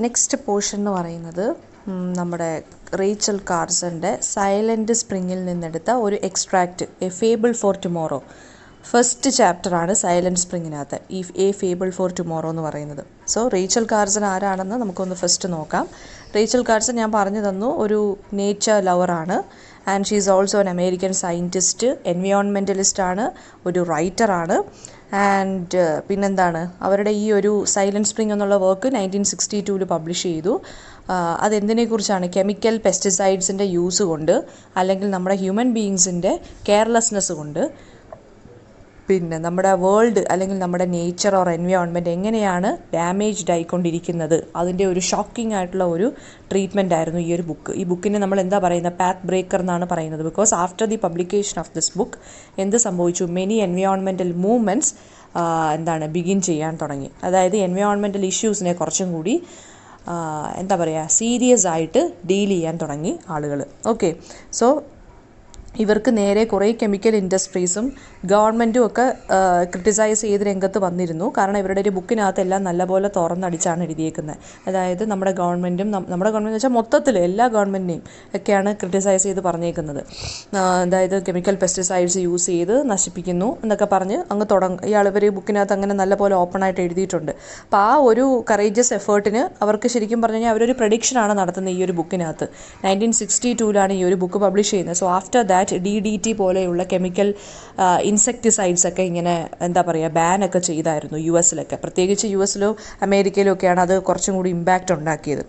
Next portion എന്ന് പറയുന്നത് നമ്മുടെ റേച്ചൽ കാർസൻ്റെ സൈലൻറ്റ് സ്പ്രിങ്ങിൽ നിന്നെടുത്ത ഒരു extract, A Fable for Tomorrow. First ചാപ്റ്ററാണ് സൈലൻറ്റ് സ്പ്രിങ്ങിനകത്ത് ഈ എ ഫേബിൾ ഫോർ ടുമോറോ എന്ന് പറയുന്നത്. സോ റേച്ചൽ കാർസൺ ആരാണെന്ന് നമുക്കൊന്ന് ഫസ്റ്റ് നോക്കാം. റേച്ചൽ കാർസൺ ഞാൻ പറഞ്ഞു തന്നു, ഒരു നേച്ചർ ലവറാണ്. And she is also an American scientist, എൻവയോൺമെൻറ്റലിസ്റ്റാണ്, ഒരു റൈറ്ററാണ്. ആൻഡ് പിന്നെന്താണ്, അവരുടെ ഈ ഒരു സൈലൻറ്റ് സ്പ്രിങ് എന്നുള്ള വർക്ക് 1962 പബ്ലിഷ് ചെയ്തു. അതെന്തിനെക്കുറിച്ചാണ്? കെമിക്കൽ പെസ്റ്റിസൈഡ്സിൻ്റെ യൂസ് കൊണ്ട്, അല്ലെങ്കിൽ നമ്മുടെ ഹ്യൂമൻ ബീയിങ്സിൻ്റെ കെയർലെസ്നെസ് കൊണ്ട്, പിന്നെ നമ്മുടെ വേൾഡ് അല്ലെങ്കിൽ നമ്മുടെ നേച്ചർ ഓർ എൻവയോൺമെൻറ്റ് എങ്ങനെയാണ് ഡാമേജ്ഡ് ആയിക്കൊണ്ടിരിക്കുന്നത്, അതിൻ്റെ ഒരു ഷോക്കിംഗ് ആയിട്ടുള്ള ഒരു ട്രീറ്റ്മെൻ്റ് ആയിരുന്നു ഈ ഒരു ബുക്ക്. ഈ ബുക്കിനെ നമ്മൾ എന്താ പറയുന്നത്? പാത്ത് ബ്രേക്കർ എന്നാണ് പറയുന്നത്. Because after the publication of this book എന്ത് സംഭവിച്ചു? മെനി എൻവയോൺമെൻറ്റൽ മൂവ്മെൻറ്റ്സ് ബിഗിൻ ചെയ്യാൻ തുടങ്ങി. അതായത് എൻവയോൺമെൻറ്റൽ ഇഷ്യൂസിനെ കുറച്ചും കൂടി എന്താ പറയുക, സീരിയസ് ആയിട്ട് ഡീൽ ചെയ്യാൻ തുടങ്ങി ആളുകൾ. ഓക്കെ, സോ ഇവർക്ക് നേരെ കുറേ കെമിക്കൽ ഇൻഡസ്ട്രീസും ഗവൺമെൻറ്റും ഒക്കെ ക്രിട്ടിസൈസ് ചെയ്ത് രംഗത്ത് വന്നിരുന്നു. കാരണം ഇവരുടെ ഒരു ബുക്കിനകത്ത് എല്ലാം നല്ലപോലെ തുറന്നടിച്ചാണ് എഴുതിയേക്കുന്നത്. അതായത് നമ്മുടെ ഗവൺമെൻറ്റും, നമ്മുടെ ഗവൺമെൻറ് എന്ന് വെച്ചാൽ മൊത്തത്തിൽ എല്ലാ ഗവൺമെൻറ്റിനെയും ഒക്കെയാണ് ക്രിട്ടിസൈസ് ചെയ്ത് പറഞ്ഞേക്കുന്നത്. അതായത് കെമിക്കൽ പെസ്റ്റിസൈഡ്സ് യൂസ് ചെയ്ത് നശിപ്പിക്കുന്നു എന്നൊക്കെ പറഞ്ഞ് അങ്ങ് ഇവർ ഈ ബുക്കിനകത്ത് അങ്ങനെ നല്ലപോലെ ഓപ്പണായിട്ട് എഴുതിയിട്ടുണ്ട്. അപ്പോൾ ആ ഒരു കറേജിയസ് എഫേർട്ടിന് അവർക്ക് ശരിക്കും പറഞ്ഞു കഴിഞ്ഞാൽ അവരൊരു പ്രഡിക്ഷനാണ് നടത്തുന്നത് ഈ ഒരു ബുക്കിനകത്ത്. 1962 ഈ ഒരു ബുക്ക് പബ്ലിഷ് ചെയ്യുന്നത്. സോ ആഫ്റ്റർ ദാറ്റ് DDT പോലെയുള്ള കെമിക്കൽ ഇൻസെക്ടിസൈഡ്സ് ഒക്കെ ഇങ്ങനെ ബാനൊക്കെ ചെയ്തായിരുന്നു US-ലൊക്കെ. പ്രത്യേകിച്ച് US-ലോ അമേരിക്കയിലോ ഒക്കെയാണ് അത് കുറച്ചും കൂടി ഇമ്പാക്റ്റ് ഉണ്ടാക്കിയത്.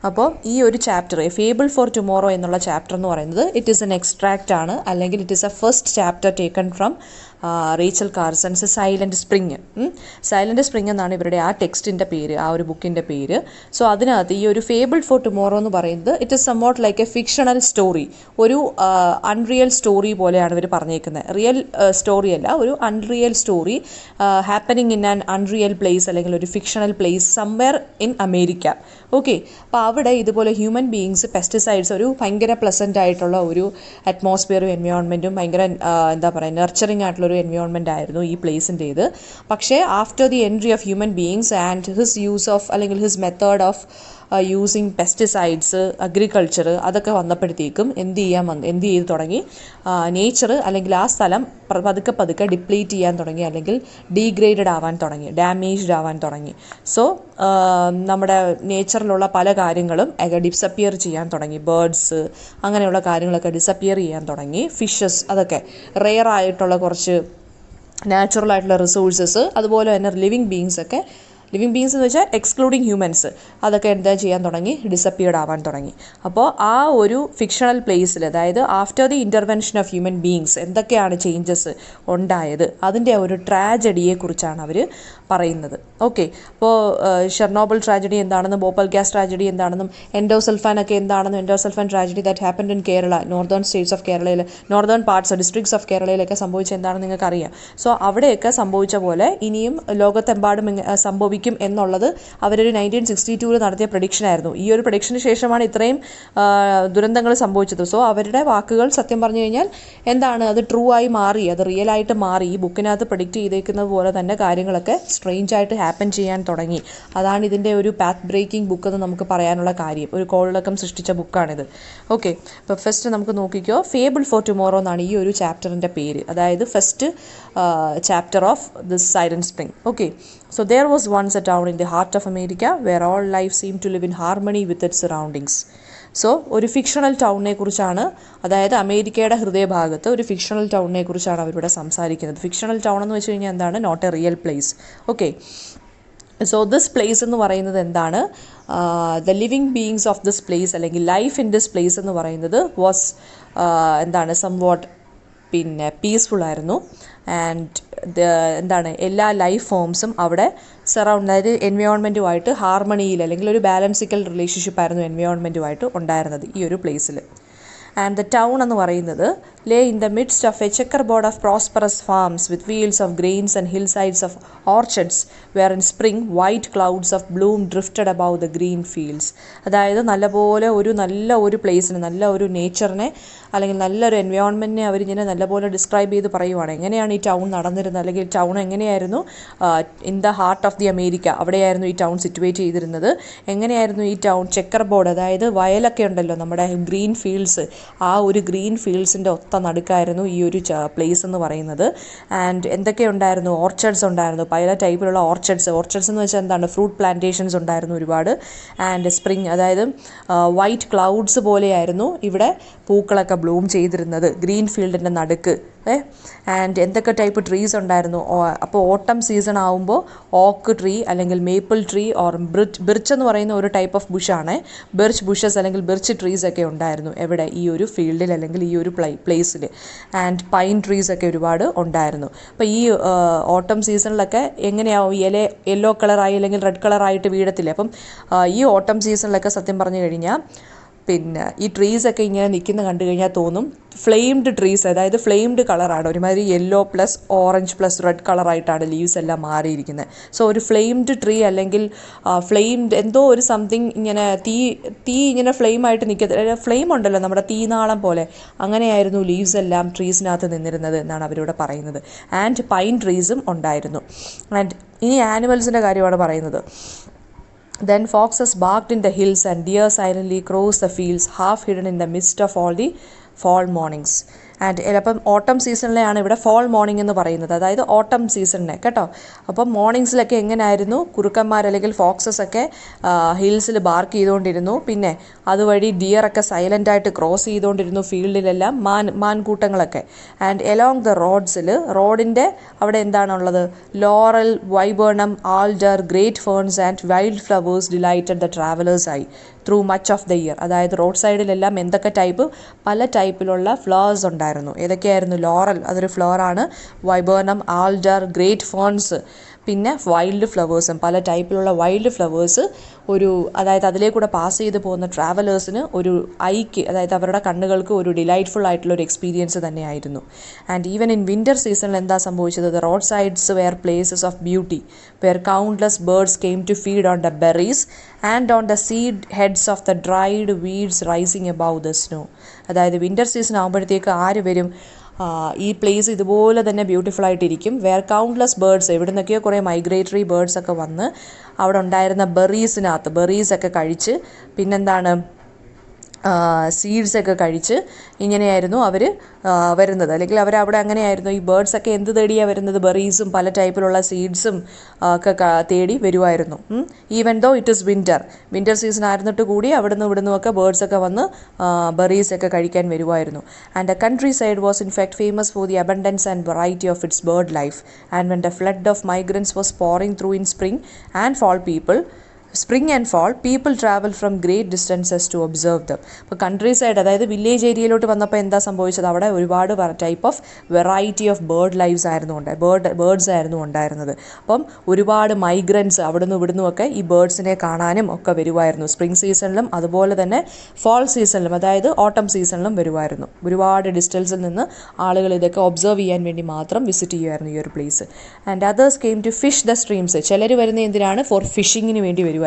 അപ്പോൾ ഈ ഒരു chapter, A Fable for Tomorrow എന്നുള്ള ചാപ്റ്റർ എന്ന് പറയുന്നത് ഇറ്റ് ഈസ് എൻ എക്സ്ട്രാക്റ്റ് ആണ്, അല്ലെങ്കിൽ it is a first chapter taken from Rachel Carson's Silent Spring. Silent Spring എന്നാണ് ഇവരുടെ ആ ടെക്സ്റ്റിൻ്റെ പേര്, ആ ഒരു ബുക്കിൻ്റെ പേര്. സോ അതിനകത്ത് ഈ ഒരു ഫേബിൾ ഫോർ ടുമോറോ എന്ന് പറയുന്നത് it is somewhat like A fictional story, ഒരു അൺറിയൽ സ്റ്റോറി പോലെയാണ് ഇവർ പറഞ്ഞേക്കുന്നത്. റിയൽ സ്റ്റോറി അല്ല, ഒരു unreal story happening in an unreal place, അല്ലെങ്കിൽ ഒരു fictional place somewhere in America. Okay, അപ്പോൾ അവിടെ ഇതുപോലെ ഹ്യൂമൻ ബീയിങ്സ്, പെസ്റ്റിസൈഡ്സ്, ഒരു ഭയങ്കര പ്ലസൻ്റ് ആയിട്ടുള്ള ഒരു അറ്റ്മോസ്ഫിയറും എൻവയോൺമെൻറ്റും, ഭയങ്കര നർച്ചറിങ് ആയിട്ടുള്ള ഒരു എൻവയോൺമെൻ്റ് ആയിരുന്നു ഈ പ്ലേസിൻ്റേത്. പക്ഷേ after the entry of human beings and his use of, അല്ലെങ്കിൽ his method of using pesticides, agriculture, അതൊക്കെ വന്നപ്പോഴത്തേക്കും എന്ത് ചെയ്ത് തുടങ്ങി? നേച്ചർ അല്ലെങ്കിൽ ആ സ്ഥലം പതുക്കെ ഡിപ്ലീറ്റ് ചെയ്യാൻ തുടങ്ങി, അല്ലെങ്കിൽ ഡീഗ്രേഡഡ് ആവാൻ തുടങ്ങി, ഡാമേജ്ഡ് ആവാൻ തുടങ്ങി. സോ നമ്മുടെ നേച്ചറിലുള്ള പല കാര്യങ്ങളും ഡിസപ്പിയർ ചെയ്യാൻ തുടങ്ങി. ബേർഡ്സ്, അങ്ങനെയുള്ള കാര്യങ്ങളൊക്കെ ഡിസപ്പിയർ ചെയ്യാൻ തുടങ്ങി. ഫിഷസ്, അതൊക്കെ റെയർ ആയിട്ടുള്ള കുറച്ച് നാച്ചുറൽ ആയിട്ടുള്ള റിസോഴ്സസ്, അതുപോലെ തന്നെ ലിവിങ് ബീങ്സ് എന്ന് വെച്ചാൽ എക്സ്ക്ലൂഡിങ് ഹ്യൂമൻസ്, അതൊക്കെ എന്താ ചെയ്യാൻ തുടങ്ങി? ഡിസപ്പിയർഡ് ആവാൻ തുടങ്ങി. അപ്പോൾ ആ ഒരു ഫിക്ഷണൽ പ്ലേസിൽ, അതായത് after the intervention of human beings എന്തൊക്കെയാണ് ചേഞ്ചസ് ഉണ്ടായത്, അതിൻ്റെ ഒരു ട്രാജഡിയെക്കുറിച്ചാണ് അവർ പറയുന്നത്. ഓക്കെ, അപ്പോൾ ഷെർണോബിൾ ട്രാജഡി എന്താണെന്നും, ഭോപ്പാൽ ഗ്യാസ് ട്രാജഡി എന്താണെന്നും, എൻഡോസൾഫാനൊക്കെ എന്താണെന്നും, endosulfan tragedy that happened in Kerala, northern States of കേരളയിൽ, നോർത്തേൺ പാർട്സ് ഡിസ്ട്രിക്ട്സ് ഓഫ് കേരളയിലൊക്കെ സംഭവിച്ച എന്താണെന്ന് നിങ്ങൾക്കറിയാം. സോ അവിടെയൊക്കെ സംഭവിച്ച പോലെ ഇനിയും ലോകത്തെമ്പാടും സംഭവിക്കും എന്നുള്ളത് അവരൊരു 1962 നടത്തിയ പ്രഡിക്ഷനായിരുന്നു. ഈ ഒരു പ്രഡിക്ഷന് ശേഷമാണ് ഇത്രയും ദുരന്തങ്ങൾ സംഭവിച്ചത്. സോ അവരുടെ വാക്കുകൾ സത്യം പറഞ്ഞു കഴിഞ്ഞാൽ അത് ട്രൂ ആയി മാറി, അത് റിയൽ ആയിട്ട് മാറി. ഈ ബുക്കിനകത്ത് പ്രഡിക്റ്റ് ചെയ്തേക്കുന്നത് പോലെ തന്നെ കാര്യങ്ങളൊക്കെ സ്ട്രേഞ്ച് ആയിട്ട് ഹാപ്പൻ ചെയ്യാൻ തുടങ്ങി. അതാണ് ഇതിൻ്റെ ഒരു പാത്ത് ബ്രേക്കിംഗ് ബുക്ക് എന്ന് നമുക്ക് പറയാനുള്ള കാര്യം. ഒരു കോളിളക്കം സൃഷ്ടിച്ച ബുക്കാണിത്. ഓക്കെ, അപ്പോൾ ഫസ്റ്റ് നമുക്ക് നോക്കിക്കോ, ഫേബിൾ ഫോർ ടുമോറോ എന്നാണ് ഈ ഒരു ചാപ്റ്ററിൻ്റെ പേര്. അതായത് first chapter of this silent spring. Okay, so there was once a town in the heart of America where all life seemed to live in harmony with its surroundings. So ഒരു fictional ടൗണിനെ കുറിച്ചാണ്, അതായത് അമേരിക്കയുടെ ഹൃദയഭാഗത്ത് ഒരു fictional ടൗണിനെ കുറിച്ചാണ് അവരിവിടെ സംസാരിക്കുന്നത്. Fictional town എന്ന് വെച്ച് കഴിഞ്ഞാൽ എന്താണ്? Not a real place. Okay, so this place എന്ന് പറയുന്നത് എന്താണ്? The living beings of this place, അല്ലെങ്കിൽ ലൈഫ് ഇൻ ദിസ് പ്ലേസ് എന്ന് പറയുന്നത് വാസ് സംവാട്ട് പീസ്ഫുൾ ആയിരുന്നു. ആൻഡ് എല്ലാ ലൈഫ് ഫോംസും അവിടെ അതായത് എൻവയോൺമെൻറ്റുമായിട്ട് ഹാർമണിയിൽ, അല്ലെങ്കിൽ ഒരു ബാലൻസിക്കൽ റിലേഷൻഷിപ്പായിരുന്നു എൻവയോൺമെൻറ്റുമായിട്ട് ഉണ്ടായിരുന്നത് ഈ ഒരു പ്ലേസിൽ. ആൻഡ് ദ ടൗൺ എന്ന് പറയുന്നത് lay in the midst of a checkerboard of prosperous farms with fields of grains and hillsides of orchards, where in spring white clouds of bloom drifted above the green fields. അതായത് നല്ലപോലെ നല്ല ഒരു പ്ലേസിന്, നല്ല ഒരു നേച്ചറിനെ അല്ലെങ്കിൽ നല്ലൊരു എൻവയോൺമെൻറ്റിനെ അവരിങ്ങനെ നല്ലപോലെ ഡിസ്ക്രൈബ് ചെയ്ത് പറയുവാണ്. എങ്ങനെയാണ് ഈ ടൗൺ നടന്നിരുന്നത്, അല്ലെങ്കിൽ ടൗൺ എങ്ങനെയായിരുന്നു in the heart of the America, അവിടെയായിരുന്നു ഈ ടൗൺ സിറ്റുവേറ്റ് ചെയ്തിരുന്നത്. എങ്ങനെയായിരുന്നു ഈ ടൗൺ ചെക്കർ ബോർഡ്, അതായത് വയലൊക്കെ ഉണ്ടല്ലോ നമ്മുടെ ഗ്രീൻ ഫീൽഡ്സ്, ആ ഒരു ഗ്രീൻ ഫീൽഡ്സിൻ്റെ ഒത്ത നടുക്കായിരുന്നു ഈ ഒരു പ്ലേസ് എന്ന് പറയുന്നത്. ആൻഡ് എന്തൊക്കെ ഉണ്ടായിരുന്നു, ഓർച്ചഡ്സ് ഉണ്ടായിരുന്നു, പല ടൈപ്പിലുള്ള ഓർച്ചഡ്സ് എന്ന് വെച്ചാൽ എന്താണ്, ഫ്രൂട്ട് പ്ലാന്റേഷൻസ് ഉണ്ടായിരുന്നു ഒരുപാട്. ആൻഡ് സ്പ്രിങ്, അതായത് വൈറ്റ് ക്ലൗഡ്സ് പോലെയായിരുന്നു ഇവിടെ പൂക്കളൊക്കെ ബ്ലൂം ചെയ്തിരുന്നത് ഗ്രീൻ ഫീൽഡിൻ്റെ നടുക്ക്. ആൻഡ് എന്തൊക്കെ ടൈപ്പ് ട്രീസ് ഉണ്ടായിരുന്നു. അപ്പോൾ ഓട്ടം സീസൺ ആകുമ്പോൾ ഓക്ക് ട്രീ അല്ലെങ്കിൽ മേപ്പിൾ ട്രീ ഓർ ബിർച്ച് എന്ന് പറയുന്ന ഒരു ടൈപ്പ് ഓഫ് ബുഷാണ്. ബിർച്ച് ബുഷസ് അല്ലെങ്കിൽ ബിർച്ച് ട്രീസ് ഒക്കെ ഉണ്ടായിരുന്നു എവിടെ, ഈ ഒരു ഫീൽഡിൽ അല്ലെങ്കിൽ ഈ ഒരു പ്ലേസിൽ. ആൻഡ് പൈൻ ട്രീസ് ഒക്കെ ഒരുപാട് ഉണ്ടായിരുന്നു. അപ്പോൾ ഈ ഓട്ടം സീസണിലൊക്കെ എങ്ങനെയാവും, യെല്ലോ കളറായി അല്ലെങ്കിൽ റെഡ് കളറായിട്ട് വീഴത്തില്ലേ. അപ്പം ഈ ഓട്ടം സീസണിലൊക്കെ സത്യം പറഞ്ഞു കഴിഞ്ഞാൽ പിന്നെ ഈ ട്രീസൊക്കെ ഇങ്ങനെ നിൽക്കുന്ന കണ്ടു കഴിഞ്ഞാൽ തോന്നും ഫ്ലെയിംഡ് ട്രീസ്, അതായത് ഫ്ലെയിംഡ് കളറാണ്, ഒരുമാതിരി yellow plus orange plus red കളറായിട്ടാണ് ലീവ്സ് എല്ലാം മാറിയിരിക്കുന്നത്. സോ ഒരു ഫ്ലെയിംഡ് ട്രീ അല്ലെങ്കിൽ ഫ്ലെയിംഡ് എന്തോ ഒരു സംതിങ്, ഇങ്ങനെ തീ ഇങ്ങനെ ഫ്ലെയിമായിട്ട് നിൽക്കത്തില്ല, ഫ്ലെയിം ഉണ്ടല്ലോ നമ്മുടെ തീനാളം പോലെ, അങ്ങനെയായിരുന്നു ലീവ്സ് എല്ലാം ട്രീസിനകത്ത് നിന്നിരുന്നത് എന്നാണ് അവരിവിടെ പറയുന്നത്. ആൻഡ് പൈൻ ട്രീസും ഉണ്ടായിരുന്നു. ആൻഡ് ഇനി ആനിമൽസിൻ്റെ കാര്യമാണ് പറയുന്നത്. Then foxes barked in the hills and deer silently crossed the fields, half hidden in the midst of all the fall mornings. And അപ്പം ഓട്ടം സീസണിലെയാണ് ഇവിടെ ഫോൾ മോർണിംഗ് എന്ന് പറയുന്നത്, അതായത് ഓട്ടം സീസണിനെ കേട്ടോ. അപ്പം മോർണിംഗ്സിലൊക്കെ എങ്ങനെയായിരുന്നു, കുറുക്കന്മാർ അല്ലെങ്കിൽ ഫോക്സസ് ഒക്കെ ഹിൽസിൽ ബാർക്ക് ചെയ്തുകൊണ്ടിരുന്നു. പിന്നെ അതുവഴി ഡിയറൊക്കെ സൈലൻ്റായിട്ട് ക്രോസ് ചെയ്തുകൊണ്ടിരുന്നു ഫീൽഡിലെല്ലാം, മാൻകൂട്ടങ്ങളൊക്കെ. ആൻഡ് എലോങ് ദ റോഡിൻ്റെ അവിടെ എന്താണുള്ളത്, laurel, viburnum, alder, great ferns and wild flowers delighted the ട്രാവലേഴ്സായി through much of the year. അതായത് റോഡ് സൈഡിലെല്ലാം എന്തൊക്കെ ടൈപ്പ്, പല ടൈപ്പിലുള്ള ഫ്ലവേഴ്സ് ഉണ്ടായിരുന്നു. ഏതൊക്കെയായിരുന്നു, ലോറൽ അതൊരു ഫ്ലവറാണ്, വൈബേർണം, ആൾഡർ, ഗ്രേറ്റ് ഫേൺസ്, പിന്നെ വൈൽഡ് ഫ്ലവേഴ്സും, പല ടൈപ്പിലുള്ള വൈൽഡ് ഫ്ലവേഴ്സ് അതായത് അതിലേക്കൂടെ പാസ് ചെയ്ത് പോകുന്ന ട്രാവലേഴ്സിന് ഒരു ഐക്ക്, അതായത് അവരുടെ കണ്ണുകൾക്ക് ഒരു ഡിലൈറ്റ്ഫുൾ ആയിട്ടുള്ള ഒരു എക്സ്പീരിയൻസ് തന്നെയായിരുന്നു. ആൻഡ് ഈവൻ ഇൻ വിൻ്റർ സീസണിൽ എന്താ സംഭവിച്ചത്, the road sides were places of beauty where countless birds came to feed on the berries and on the seed heads of the dried weeds rising above the snow. അതായത് winter season ആകുമ്പോഴത്തേക്ക് ആര് വരും, ഈ place ഇതുപോലെ തന്നെ beautiful ആയിട്ടിരിക്കും. Where countless birds, എവിടെ നിന്നൊക്കെയോ കുറേ മൈഗ്രേറ്ററി ബേർഡ്സ് ഒക്കെ വന്ന് അവിടെ ഉണ്ടായിരുന്ന ബെറീസൊക്കെ കഴിച്ച്, പിന്നെന്താണ് സീഡ്സൊക്കെ കഴിച്ച് ഇങ്ങനെയായിരുന്നു അവർ വരുന്നത്. അല്ലെങ്കിൽ അവരവിടെ അങ്ങനെയായിരുന്നു, ഈ ബേർഡ്സൊക്കെ എന്ത് തേടിയാണ് വരുന്നത്, ബെറീസും പല ടൈപ്പിലുള്ള സീഡ്സും ഒക്കെ തേടി വരുമായിരുന്നു. Even though it is winter season ആയിരുന്നിട്ട് കൂടി അവിടുന്ന് ഇവിടുന്നുമൊക്കെ ബേർഡ്സൊക്കെ വന്ന് ബെറീസൊക്കെ കഴിക്കാൻ വരുമായിരുന്നു. And the countryside was in fact famous for the abundance and variety of its bird life. And when the flood of migrants was pouring through in spring and fall, people travel from great distances to observe them. ഇപ്പോൾ country side, അതായത് village ഏരിയയിലോട്ട് വന്നപ്പോൾ എന്താ സംഭവിച്ചത്, അവിടെ ഒരുപാട് type of variety of birds ആയിരുന്നു ഉണ്ടായിരുന്നത്. അപ്പം ഒരുപാട് മൈഗ്രൻസ് അവിടുന്ന് ഇവിടുന്നുമൊക്കെ ഈ ബേർഡ്സിനെ കാണാനും ഒക്കെ വരുമായിരുന്നു. സ്പ്രിംഗ് സീസണിലും അതുപോലെ തന്നെ ഫോൾ സീസണിലും, അതായത് ഓട്ടം സീസണിലും വരുമായിരുന്നു. ഒരുപാട് ഡിസ്റ്റൻസിൽ നിന്ന് ആളുകൾ ഇതൊക്കെ ഒബ്സർവ് ചെയ്യാൻ വേണ്ടി മാത്രം വിസിറ്റ് ചെയ്യുമായിരുന്നു ഈ ഒരു place. And others came to fish the streams. ചിലർ വരുന്ന എന്തിനാണ്, ഫോർ ഫിഷിങ്ങിന് വേണ്ടി വരുമായിരുന്നു,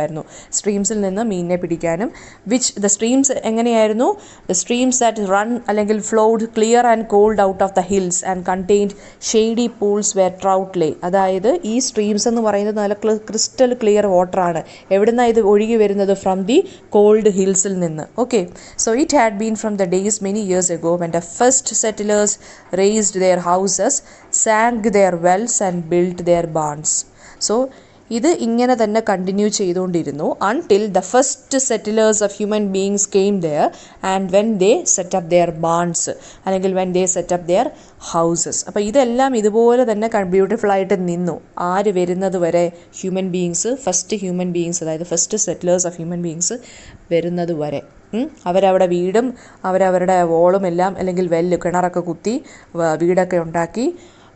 സ്ട്രീംസിൽ നിന്ന് മീനിനെ പിടിക്കാനും. വിച്ച് ദ സ്ട്രീംസ് എങ്ങനെയായിരുന്നു, ദ സ്ട്രീംസ് ദാറ്റ് റൺ അല്ലെങ്കിൽ flowed clear and cold out of the hills and contained shady pools where trout lay. അതായത് ഈ സ്ട്രീംസ് എന്ന് പറയുന്നത് നല്ല ക്രിസ്റ്റൽ ക്ലിയർ വാട്ടറാണ്. എവിടുന്നാണ് ഇത് ഒഴുകി വരുന്നത്, ഫ്രം ദി കോൾഡ് ഹിൽസിൽ നിന്ന്. Okay, so it had been from the days many years ago when the first settlers raised their houses, sank their wells and built their barns. So ഇത് ഇങ്ങനെ തന്നെ continue ചെയ്തുകൊണ്ടിരുന്നു until the first settlers of human beings came there and when they set up their barns, അല്ലെങ്കിൽ when they set up their houses. അപ്പോൾ ഇതെല്ലാം ഇതുപോലെ തന്നെ beautiful ആയിട്ട് നിന്നു. ആര് വരുന്നത് വരെ, human beings, first human beings, അതായത് first settlers of human beings വരുന്നത് വരെ. അവരവിടെ വീടും അവരവരുടെ വോളും എല്ലാം അല്ലെങ്കിൽ കിണറൊക്കെ കുത്തി വീടൊക്കെ ഉണ്ടാക്കി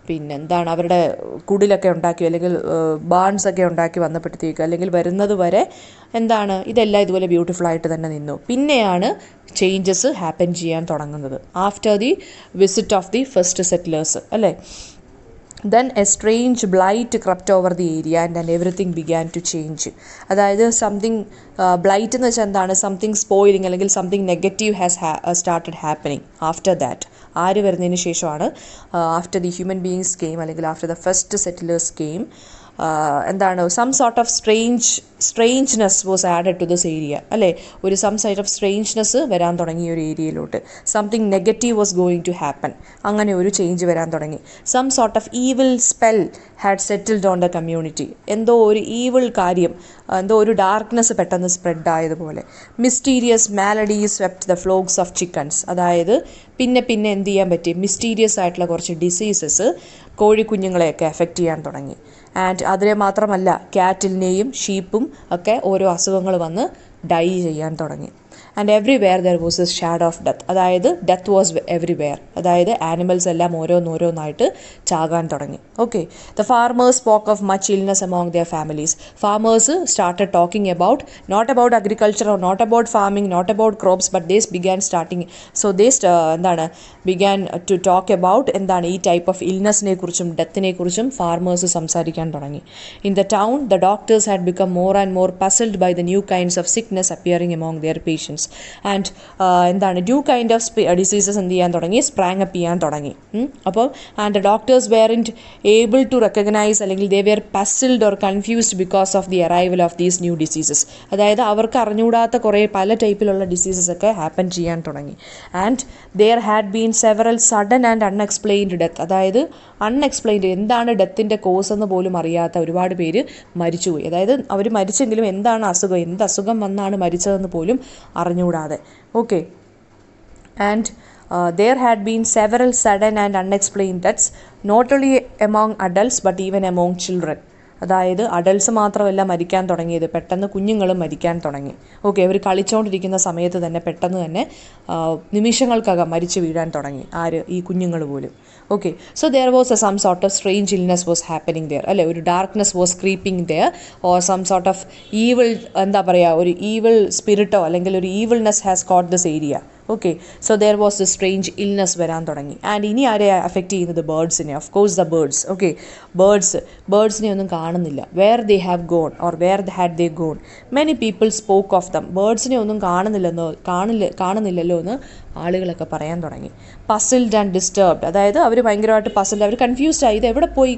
പിന്നെ എന്താണ് അവരുടെ കുടിലൊക്കെ ഉണ്ടാക്കി അല്ലെങ്കിൽ ബാൺസൊക്കെ ഉണ്ടാക്കി വന്നപ്പോഴത്തേക്ക് അല്ലെങ്കിൽ വരുന്നത് വരെ എന്താണ് ഇതെല്ലാം ഇതുപോലെ ബ്യൂട്ടിഫുൾ ആയിട്ട് തന്നെ നിന്നു. പിന്നെയാണ് ചേഞ്ചസ് ഹാപ്പൻ ചെയ്യാൻ തുടങ്ങുന്നത് after the visit of the first settlers അല്ലേ. Then a strange blight crept over the area and everything began to change. അതായത് സംതിങ് ബ്ലൈറ്റ് എന്ന് വെച്ചാൽ എന്താണ്, സംതിങ് സ്പോയിലിംഗ് അല്ലെങ്കിൽ something negative has started happening after that. ആര് വരുന്നതിന് ശേഷമാണ്, after the human beings came അല്ലെങ്കിൽ after the first settlers came എന്താണ് some sort of strangeness was added to this area അല്ലേ. ഒരു സം സൈറ്റ് ഓഫ് സ്ട്രേഞ്ച്നെസ് വരാൻ തുടങ്ങി ഒരു ഏരിയയിലോട്ട്. Something negative was going to happen. അങ്ങനെ ഒരു ചേഞ്ച് വരാൻ തുടങ്ങി. Some sort of evil spell had settled on the community. എന്തോ ഒരു ഈവിൾ കാര്യം, എന്തോ ഒരു ഡാർക്ക്നെസ് പെട്ടെന്ന് സ്പ്രെഡ് ആയതുപോലെ. Mysterious maladies swept the flocks of chickens. അതായത് പിന്നെ എന്ത് ചെയ്യാൻ പറ്റി, മിസ്റ്റീരിയസ് ആയിട്ടുള്ള കുറച്ച് ഡിസീസസ് കോഴിക്കുഞ്ഞുങ്ങളെയൊക്കെ എഫക്റ്റ് ചെയ്യാൻ തുടങ്ങി. ആൻഡ് അതിനെ മാത്രമല്ല, ക്യാറ്റിലിനെയും ഷീപ്പും ഒക്കെ ഓരോ അസുഖങ്ങൾ വന്ന് ഡൈ ചെയ്യാൻ തുടങ്ങി. And everywhere there was a shadow of death. അതായത് ഡെത്ത് വാസ് എവ്രിവെയർ. അതായത് ആനിമൽസ് എല്ലാം ഓരോന്നോരോന്നായിട്ട് ചാകാൻ തുടങ്ങി. Okay. The farmers spoke of much illness among their families. Farmers started talking about not about agriculture or not about farming, not about crops, but they began to talk about എന്താണ് ഈ type of ഇൽനെസ്സിനെ കുറിച്ചും ഡെത്തിനെ കുറിച്ചും farmers സംസാരിക്കാൻ തുടങ്ങി. In the town the doctors had become more and more puzzled by the new kinds of sickness appearing among their patients. And എന്താണ് new kind of diseases എന്ത് ചെയ്യാൻ തുടങ്ങി, സ്പ്രാങ് അപ്പ് ചെയ്യാൻ തുടങ്ങി. അപ്പോൾ and doctors weren't able to recognise അല്ലെങ്കിൽ they were puzzled or confused because of the arrival of these new diseases. അതായത് അവർക്ക് അറിഞ്ഞുകൂടാത്ത കുറേ പല ടൈപ്പിലുള്ള ഡിസീസസ് ഒക്കെ ഹാപ്പൻ ചെയ്യാൻ തുടങ്ങി. And their had been several sudden and unexplained death. അതായത് അൺഎക്സ്പ്ലെയിൻഡ്, എന്താണ് ഡെത്തിൻ്റെ കോസ് എന്ന് പോലും അറിയാത്ത ഒരുപാട് പേര് മരിച്ചുപോയി. അതായത് അവർ മരിച്ചെങ്കിലും എന്താണ് അസുഖം, എന്ത് അസുഖം വന്നാണ് മരിച്ചതെന്ന് പോലും അറിഞ്ഞുകൂടാതെ. Okay. And there had been several sudden and unexplained deaths, not only among adults but even among children. അതായത് അഡൾട്ട്സ് മാത്രമല്ല മരിക്കാൻ തുടങ്ങിയത്, പെട്ടെന്ന് കുഞ്ഞുങ്ങളും മരിക്കാൻ തുടങ്ങി. ഓക്കെ. അവർ കളിച്ചുകൊണ്ടിരിക്കുന്ന സമയത്ത് തന്നെ പെട്ടെന്ന് തന്നെ നിമിഷങ്ങൾക്കകം മരിച്ചു വീഴാൻ തുടങ്ങി. ആര്, ഈ കുഞ്ഞുങ്ങൾ പോലും. Okay. So there was some sort of strange illness was happening there അല്ലേ. ഒരു darkness was creeping there or some sort of evil, എന്താ പറയുക, ഒരു ഈവിൾ സ്പിരിറ്റോ അല്ലെങ്കിൽ ഒരു evilness has caught this area. Okay. So there was a strange illness വരാൻ തുടങ്ങി. ആൻഡ് ഇനി ആരെ അഫക്റ്റ് ചെയ്യുന്നത്, ബേർഡ്സിനെ. Of course the birds. Okay. ബേർഡ്സിനെ ഒന്നും കാണുന്നില്ല. Where they have gone or where had they gone. Many people spoke of them. ബേർഡ്സിനെ ഒന്നും കാണുന്നില്ലല്ലോ എന്ന് ആളുകളൊക്കെ പറയാൻ തുടങ്ങി. Puzzled and disturbed. അതായത് അവർ ഭയങ്കരമായിട്ട് പസിൽഡ്, അവർ കൺഫ്യൂസ്ഡ് ആയി. ഇത് എവിടെ പോയി,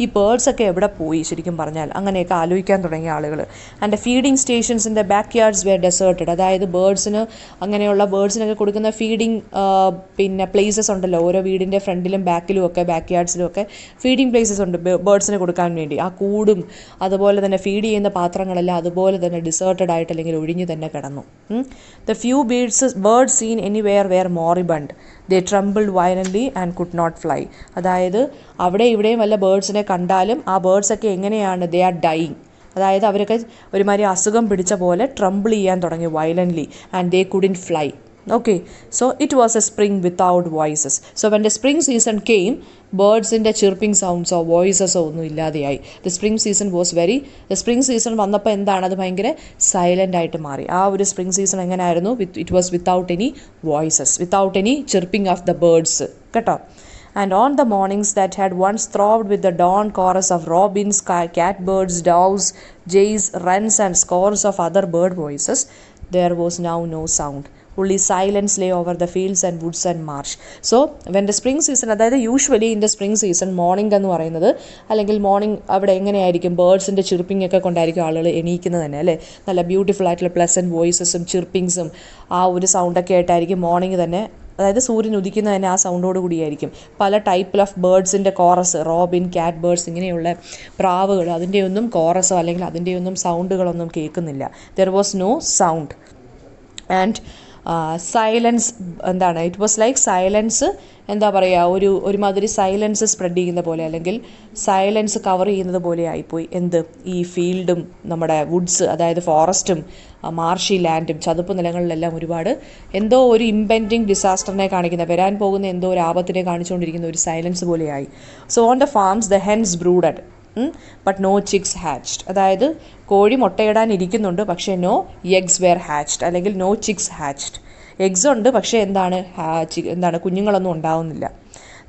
ഈ ബേർഡ്സൊക്കെ എവിടെ പോയി ശരിക്കും പറഞ്ഞാൽ, അങ്ങനെയൊക്കെ ആലോചിക്കാൻ തുടങ്ങിയ ആളുകൾ. And feeding stations in the backyards were deserted. അതായത് ബേർഡ്സിനൊക്കെ കൊടുക്കുന്ന ഫീഡിങ് പിന്നെ പ്ലേസസ് ഉണ്ടല്ലോ, ഓരോ വീടിൻ്റെ ഫ്രണ്ടിലും ബാക്കിലും ഒക്കെ ബാക്ക് യാർഡ്സിലും ഒക്കെ ഫീഡിങ് പ്ലേസസ് ഉണ്ട് ബേർഡ്സിന് കൊടുക്കാൻ വേണ്ടി. ആ കൂടും അതുപോലെ തന്നെ ഫീഡ് ചെയ്യുന്ന പാത്രങ്ങളെല്ലാം അതുപോലെ തന്നെ ഡിസേർട്ടഡ് ആയിട്ട് അല്ലെങ്കിൽ ഒഴിഞ്ഞു തന്നെ കിടന്നു. The few birds seen anywhere were moribund. They trembled violently and could not fly. അതായത് അവിടെ ഇവിടെയും വല്ല ബേർഡ്സിനെ കണ്ടാലും ആ ബേർഡ്സൊക്കെ എങ്ങനെയാണ്, ദേ ആർ ഡൈയിങ്. അതായത് അവരൊക്കെ ഒരുമാതിരി അസുഖം പിടിച്ച പോലെ ട്രംബിൾ ചെയ്യാൻ തുടങ്ങി വയലൻ്റ്ലി. And they couldn't fly. Okay, so it was a spring without voices. So when the spring season came, birds in the chirping sounds or voices ഒന്നും ഇല്ലാതെയായി. The spring season വന്നപ്പോൾ എന്താണ്, അത് ഭയങ്കര സൈലൻ്റ് ആയിട്ട് മാറി. ആ ഒരു സ്പ്രിംഗ് സീസൺ എങ്ങനെയായിരുന്നു, it was without any voices, without any chirping of the birds. കേട്ടോ. And on the mornings that had once throbbed with the dawn chorus of robins, catbirds, doves, jays, wrens and scores of other bird voices, there was now no sound. Only silence lay over the fields and woods and marsh. So when the spring season, അതായത് usually in the spring season morning എന്ന് പറയുന്നത്, അല്ലെങ്കിൽ morning അവിടെ എങ്ങനെയായിരിക്കും, ബേർഡ്സിൻ്റെ chirping ഒക്കെ കൊണ്ടായിരിക്കും ആളുകൾ എണീക്കുന്നത് തന്നെ അല്ലേ. നല്ല ബ്യൂട്ടിഫുൾ ആയിട്ടുള്ള പ്ലസൻറ്റ് വോയിസസും ചിർപ്പിങ്സും ആ ഒരു സൗണ്ടൊക്കെ ആയിട്ടായിരിക്കും മോർണിംഗ് തന്നെ, അതായത് സൂര്യൻ ഉദിക്കുന്നത് തന്നെ ആ സൗണ്ടോട് കൂടിയായിരിക്കും. പല ടൈപ്പ് ഓഫ് ബേർഡ്സിൻ്റെ കോറസ്, റോബിൻ, ക്യാറ്റ് ബേർഡ്സ്, ഇങ്ങനെയുള്ള പ്രാവുകൾ, അതിൻ്റെയൊന്നും കോറസോ അല്ലെങ്കിൽ അതിൻ്റെയൊന്നും സൗണ്ടുകളൊന്നും കേൾക്കുന്നില്ല. There was no sound. And silence എന്താണ്, ഇറ്റ് വാസ് ലൈക്ക് സൈലൻസ് എന്താ പറയുക, ഒരുമാതിരി സൈലൻസ് സ്പ്രെഡ് ചെയ്യുന്ന പോലെ, അല്ലെങ്കിൽ സൈലൻസ് കവർ ചെയ്യുന്നത് പോലെ ആയിപ്പോയി എന്ത്, ഈ ഫീൽഡും നമ്മുടെ വുഡ്സ്, അതായത് ഫോറസ്റ്റും മാർഷി ലാൻഡും ചതുപ്പ് നിലങ്ങളിലെല്ലാം ഒരുപാട് എന്തോ ഒരു ഇമ്പെൻഡിങ് ഡിസാസ്റ്ററിനെ കാണിക്കുന്ന, വരാൻ പോകുന്ന എന്തോ ഒരു ആപത്തിനെ കാണിച്ചുകൊണ്ടിരിക്കുന്ന ഒരു സൈലൻസ് പോലെയായി. So on the farms the hens brooded but no chicks hatched. അതായത് കോഴി മുട്ടയിടാൻ ഇരിക്കുന്നുണ്ട്, പക്ഷേ നോ എഗ്സ് വെയർ ഹാച്ച്ഡ്, അല്ലെങ്കിൽ നോ ചിക്സ് ഹാച്ച്ഡ്. എഗ്സ് ഉണ്ട്, പക്ഷേ എന്താണ് കുഞ്ഞുങ്ങളൊന്നും ഉണ്ടാവുന്നില്ല.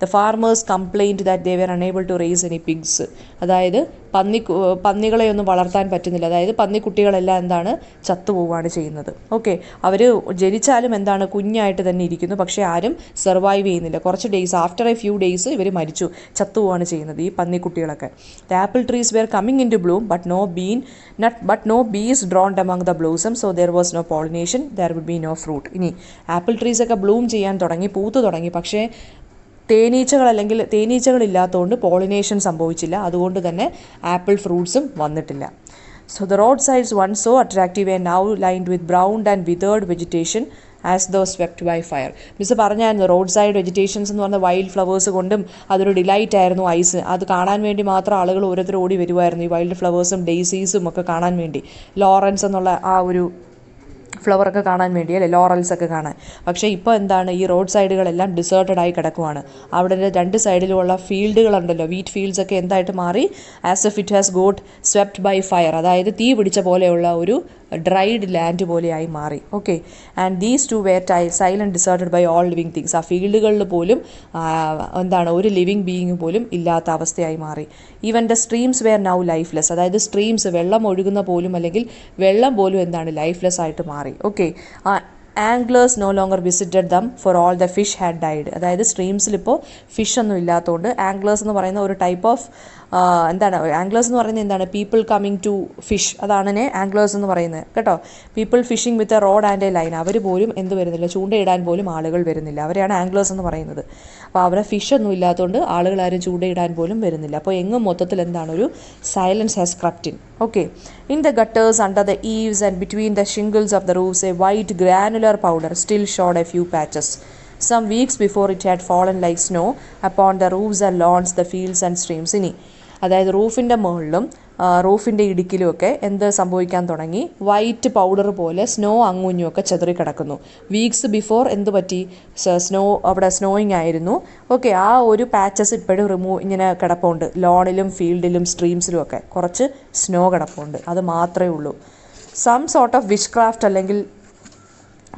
The farmers complained that they were unable to raise any pigs. അതായത് പന്നികളെയൊന്നും വളർത്താൻ പറ്റുന്നില്ല, അതായത് പന്നിക്കുട്ടികളെല്ലാം എന്താണ് ചത്തുപോവുകയാണ് ചെയ്യുന്നത്. ഓക്കെ, അവർ ജനിച്ചാലും എന്താണ് കുഞ്ഞായിട്ട് തന്നെ ഇരിക്കുന്നു, പക്ഷേ ആരും സർവൈവ് ചെയ്യുന്നില്ല. കുറച്ച് days, after a few days ഇവർ മരിച്ചു, ചത്തുപോവാണ് ചെയ്യുന്നത് ഈ പന്നിക്കുട്ടികളൊക്കെ. The apple trees were coming into bloom but no bees droned among the blossom, so there was no pollination, there would be no fruit. ഇനി apple ട്രീസൊക്കെ bloom ചെയ്യാൻ തുടങ്ങി, പൂത്തു തുടങ്ങി, പക്ഷേ തേനീച്ചകളില്ലാത്തതുകൊണ്ട് പോളിനേഷൻ സംഭവിച്ചില്ല, അതുകൊണ്ട് തന്നെ ആപ്പിൾ ഫ്രൂട്ട്സും വന്നിട്ടില്ല. So the road sides once so attractive and now lined with browned and withered vegetation as though swept by fire. Miss പറഞ്ഞായിരുന്നു, റോഡ് സൈഡ് വെജിറ്റേഷൻസ് എന്ന് പറഞ്ഞ വൈൽഡ് ഫ്ലവേഴ്സ് കൊണ്ടും അതൊരു ഡിലൈറ്റ് ആയിരുന്നു. ഐസ് അത് കാണാൻ വേണ്ടി മാത്രം ആളുകൾ ഓരോരുത്തർ ഓടി വരുമായിരുന്നു, ഈ വൈൽഡ് ഫ്ലവേഴ്സും ഡെയ്സീസും ഒക്കെ കാണാൻ വേണ്ടി. ലോറൻസ് എന്നുള്ള ആ ഒരു ഫ്ലവറൊക്കെ കാണാൻ വേണ്ടി, അല്ലേ, ലോറൽസൊക്കെ കാണാൻ. പക്ഷേ ഇപ്പോൾ എന്താണ്, ഈ റോഡ് സൈഡുകളെല്ലാം ഡിസേർട്ടഡായി കിടക്കുവാണ്. അവിടെ രണ്ട് സൈഡിലുമുള്ള ഫീൽഡുകളുണ്ടല്ലോ, വീറ്റ് ഫീൽഡ്സ് ഒക്കെ എന്തായിട്ട് മാറി, as if it has got swept by fire, അതായത് തീ പിടിച്ച പോലെയുള്ള ഒരു ഡ്രൈഡ് ലാൻഡ് പോലെയായി മാറി. Okay, and these too were silent deserted by all living things. ആ ഫീൽഡുകളിൽ പോലും എന്താണ് ഒരു ലിവിങ് ബീയിങ് പോലും ഇല്ലാത്ത അവസ്ഥയായി മാറി. Even the streams were now lifeless, അതായത് സ്ട്രീംസ്, വെള്ളം ഒഴുകുന്ന പോലും, അല്ലെങ്കിൽ വെള്ളം പോലും എന്താണ് ലൈഫ്ലെസ് ആയിട്ട് മാറി. Okay, anglers no longer visited them for all the fish had died. അതായത് സ്ട്രീംസിലിപ്പോൾ ഫിഷ് ഒന്നും ഇല്ലാത്തതുകൊണ്ട് ആംഗ്ലേഴ്സ് എന്ന് പറയുന്ന ഒരു ടൈപ്പ് ഓഫ് ആംഗ്ലേഴ്സ് എന്ന് പറയുന്നത് എന്താണ്, പീപ്പിൾ കമ്മിങ് ടു ഫിഷ്, അതാണ് ആംഗ്ലേഴ്സ് എന്ന് പറയുന്നത് കേട്ടോ. People fishing with a rod and a line, അവർ പോലും എന്ത് വരുന്നില്ല, ചൂണ്ടയിടാൻ പോലും ആളുകൾ വരുന്നില്ല, അവരെയാണ് ആംഗ്ലേഴ്സ് എന്ന് പറയുന്നത്. അപ്പോൾ അവരെ ഫിഷ് ഒന്നും ഇല്ലാത്തതുകൊണ്ട് ആളുകൾ ആരും ചൂണ്ടയിടാൻ പോലും വരുന്നില്ല. അപ്പോൾ എങ്ങും മൊത്തത്തിൽ എന്താണ്, ഒരു silence has crept in. Okay, in the gutters under the eaves and between the shingles of the roofs A white granular powder still showed a few patches. Some weeks before it had fallen like snow upon the roofs and lawns, the fields and streams. ഇനി അതായത് റൂഫിൻ്റെ മുകളിലും റൂഫിൻ്റെ ഇടുക്കിലുമൊക്കെ എന്ത് സംഭവിക്കാൻ തുടങ്ങി, white powder പോലെ snow അങ്ങുഞ്ഞുമൊക്കെ ചെതറി കിടക്കുന്നു. Weeks before എന്ത് പറ്റി, അവിടെ സ്നോയിങ് ആയിരുന്നു. ഓക്കെ, ആ ഒരു പാച്ചസ് ഇപ്പോഴും ഇങ്ങനെ കിടപ്പുണ്ട്, ലോണിലും ഫീൽഡിലും സ്ട്രീംസിലും ഒക്കെ കുറച്ച് സ്നോ കിടപ്പുണ്ട്, അത് മാത്രമേ ഉള്ളൂ. Some sort of witchcraft, അല്ലെങ്കിൽ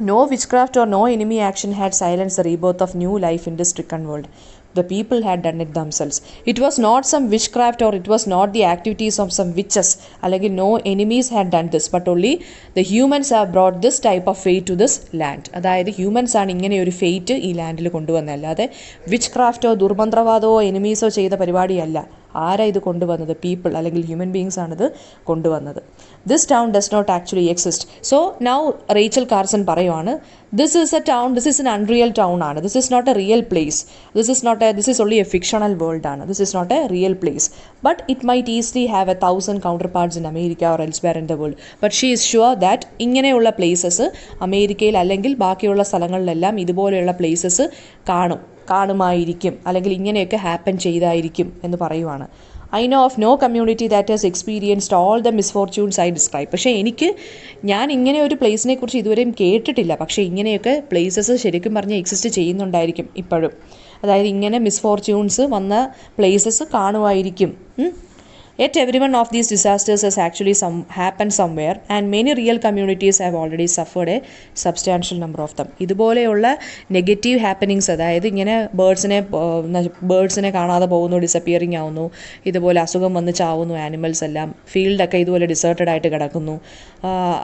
no witchcraft or no enemy action had silenced the rebirth of new life in this stricken world. The people had done it themselves. It was not some witchcraft, or it was not the activities of some witches. Alleged no enemies had done this, but only the humans have brought this type of fate to this land. അതായത് humans ആണ് ഇങ്ങനെ ഒരു fate ഈ ലാൻഡിൽ കൊണ്ടുവന്നത്, അല്ലാതെ which ക്രാഫ്റ്റോ ദുർമന്ത്രവാദമോ എനിമീസോ ചെയ്ത പരിപാടിയല്ല. ആരാ ഇത് കൊണ്ടുവന്നത്? പീപ്പിൾ, അല്ലെങ്കിൽ ഹ്യൂമൻ ബീങ്സ് ആണിത് കൊണ്ടുവന്നത്. This town does not actually exist. So now Rachel Carson പറയുവാണ്, this is a town, this is an unreal town ആണ്, this is not a real place, this is only a fictional world ആണ്, this is not a real place, but it might easily have 1,000 counterparts in America or elsewhere in the world. But she is sure that ഇങ്ങനെയുള്ള places അമേരിക്കയിൽ അല്ലെങ്കിൽ ബാക്കിയുള്ള സ്ഥലങ്ങളിലെല്ലാം ഇതുപോലെയുള്ള places കാണുമായിരിക്കും, അല്ലെങ്കിൽ ഇങ്ങനെയൊക്കെ ഹാപ്പൻ ചെയ്തായിരിക്കും എന്ന് പറയുവാണ്. I know of no community that has experienced all the misfortunes I describe. പക്ഷേ ഞാൻ ഇങ്ങനെ ഒരു പ്ലേസിനെ കുറിച്ച് ഇതുവരെയും കേട്ടിട്ടില്ല, പക്ഷേ ഇങ്ങനെയൊക്കെ പ്ലേസസ് ശരിക്കും പറഞ്ഞാൽ എക്സിസ്റ്റ് ചെയ്യുന്നുണ്ടായിരിക്കും ഇപ്പോഴും. അതായത് ഇങ്ങനെ മിസ്ഫോർച്യൂൺസ് വന്ന പ്ലേസസ് കാണുമായിരിക്കും. Yet every one of these disasters has actually happened somewhere, and many real communities have already suffered a substantial number of them. ഇതുപോലെയുള്ള നെഗറ്റീവ് ഹാപ്പനിങ്സ്, അതായത് ഇങ്ങനെ ബേർഡ്സിനെ കാണാതെ പോകുന്നു, ഡിസപ്പിയറിങ് ആവുന്നു, ഇതുപോലെ അസുഖം വന്ന് ചാവുന്നു ആനിമൽസ് എല്ലാം, ഫീൽഡൊക്കെ ഇതുപോലെ ഡിസേർട്ടഡ് ആയിട്ട് കിടക്കുന്നു,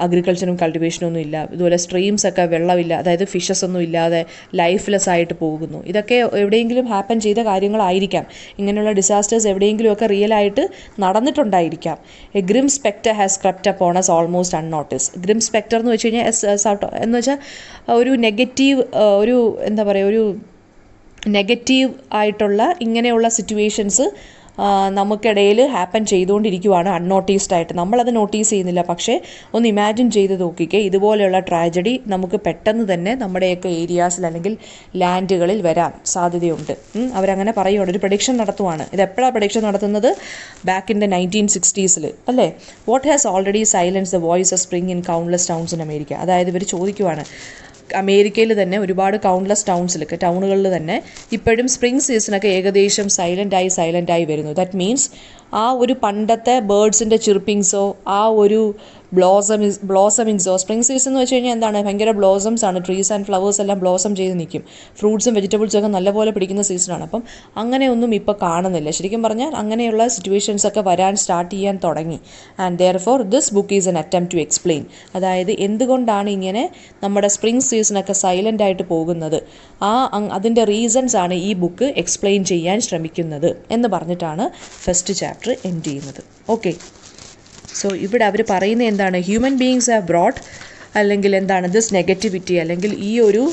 അഗ്രികൾച്ചറും കൾട്ടിവേഷനും ഒന്നും ഇല്ല, ഇതുപോലെ സ്ട്രീംസ് ഒക്കെ വെള്ളമില്ല, അതായത് ഫിഷസ് ഒന്നും ഇല്ലാതെ ലൈഫ്ലെസ് ആയിട്ട് പോകുന്നു. ഇതൊക്കെ എവിടെയെങ്കിലും ഹാപ്പൻ ചെയ്ത കാര്യങ്ങളായിരിക്കാം. ഇങ്ങനെയുള്ള ഡിസാസ്റ്റേഴ്സ് എവിടെയെങ്കിലുമൊക്കെ റിയലായിട്ട് നടന്നിട്ടുണ്ടായിരിക്കാം. A grim spectre has crept upon us almost unnoticed. Grim spectre എന്ന് വെച്ച് കഴിഞ്ഞാൽ എന്ന് വെച്ചാൽ ഒരു നെഗറ്റീവ്, ഒരു നെഗറ്റീവ് ആയിട്ടുള്ള ഇങ്ങനെയുള്ള സിറ്റുവേഷൻസ് നമുക്കിടയിൽ ഹാപ്പൻ ചെയ്തുകൊണ്ടിരിക്കുവാണ് അൺനോട്ടീസ്ഡ് ആയിട്ട്. നമ്മളത് നോട്ടീസ് ചെയ്യുന്നില്ല. പക്ഷേ ഒന്ന് ഇമാജിൻ ചെയ്ത് നോക്കിക്കേ, ഇതുപോലെയുള്ള ട്രാജഡി നമുക്ക് പെട്ടെന്ന് തന്നെ നമ്മുടെയൊക്കെ ഏരിയാസിൽ അല്ലെങ്കിൽ ലാൻഡുകളിൽ വരാൻ സാധ്യതയുണ്ട്. അവരങ്ങനെ പറയുവാണ്, ഒരു പ്രഡിക്ഷൻ നടത്തുവാണ്. ഇത് എപ്പോഴാണ് പ്രഡിക്ഷൻ നടത്തുന്നത്? ബാക്ക് ഇൻ ദ 1960s അല്ലേ? What has already silence the voice of spring in countless towns in America. അതായത് ഇവർ ചോദിക്കുവാണ്, അമേരിക്കയിൽ തന്നെ ഒരുപാട് കൗണ്ട്ലെസ് ടൗണുകളിൽ തന്നെ ഇപ്പോഴും സ്പ്രിംഗ് സീസണൊക്കെ ഏകദേശം സൈലൻ്റായി വരുന്നു. ദാറ്റ് മീൻസ് ആ ഒരു പണ്ടത്തെ ബേർഡ്സിൻ്റെ ചിർപ്പിങ്സോ ആ ഒരു ബ്ലോസമിങ്സോ, സ്പ്രിംഗ് സീസൺ എന്ന് വെച്ച് കഴിഞ്ഞാൽ എന്താണ്, ഭയങ്കര ബ്ലോസംസ് ആണ്. ട്രീസ് ആൻഡ് ഫ്ലവേഴ്സ് എല്ലാം ബ്ലോസം ചെയ്ത് നിൽക്കും. ഫ്രൂട്ട്സും വെജിറ്റബിൾസും ഒക്കെ നല്ലപോലെ പിടിക്കുന്ന സീസണാണ്. അപ്പം അങ്ങനെയൊന്നും ഇപ്പോൾ കാണുന്നില്ല. ശരിക്കും പറഞ്ഞാൽ അങ്ങനെയുള്ള സിറ്റുവേഷൻസൊക്കെ വരാൻ സ്റ്റാർട്ട് ചെയ്യാൻ തുടങ്ങി. And therefore this book is an attempt to explain. അതായത് എന്തുകൊണ്ടാണ് ഇങ്ങനെ നമ്മുടെ സ്പ്രിംഗ് സീസണൊക്കെ സൈലൻ്റായിട്ട് പോകുന്നത്, അതിൻ്റെ റീസൺസ് ആണ് ഈ ബുക്ക് എക്സ്പ്ലെയിൻ ചെയ്യാൻ ശ്രമിക്കുന്നത് എന്ന് പറഞ്ഞിട്ടാണ് ഫസ്റ്റ് ചാപ്റ്റർ എൻഡ് ചെയ്യുന്നത്. ഓക്കെ, സോ ഇവിടെ അവർ പറയുന്നത് എന്താണ്, ഹ്യൂമൻ ബീയിങ്സ് ഹാവ് ബ്രോട്ട്, അല്ലെങ്കിൽ എന്താണ് ദിസ് നെഗറ്റിവിറ്റി, അല്ലെങ്കിൽ ഈ ഒരു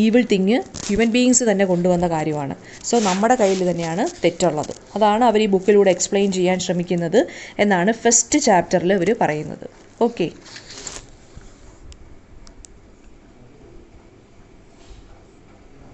ഈവിൾ തിങ് ഹ്യൂമൻ ബീയിങ്സ് തന്നെ കൊണ്ടുവന്ന കാര്യമാണ്. സോ നമ്മുടെ കയ്യിൽ തന്നെയാണ് തെറ്റുള്ളത്. അതാണ് അവർ ഈ ബുക്കിലൂടെ എക്സ്പ്ലെയിൻ ചെയ്യാൻ ശ്രമിക്കുന്നത് എന്നാണ് ഫസ്റ്റ് ചാപ്റ്ററിൽ അവർ പറയുന്നത്. ഓക്കെ.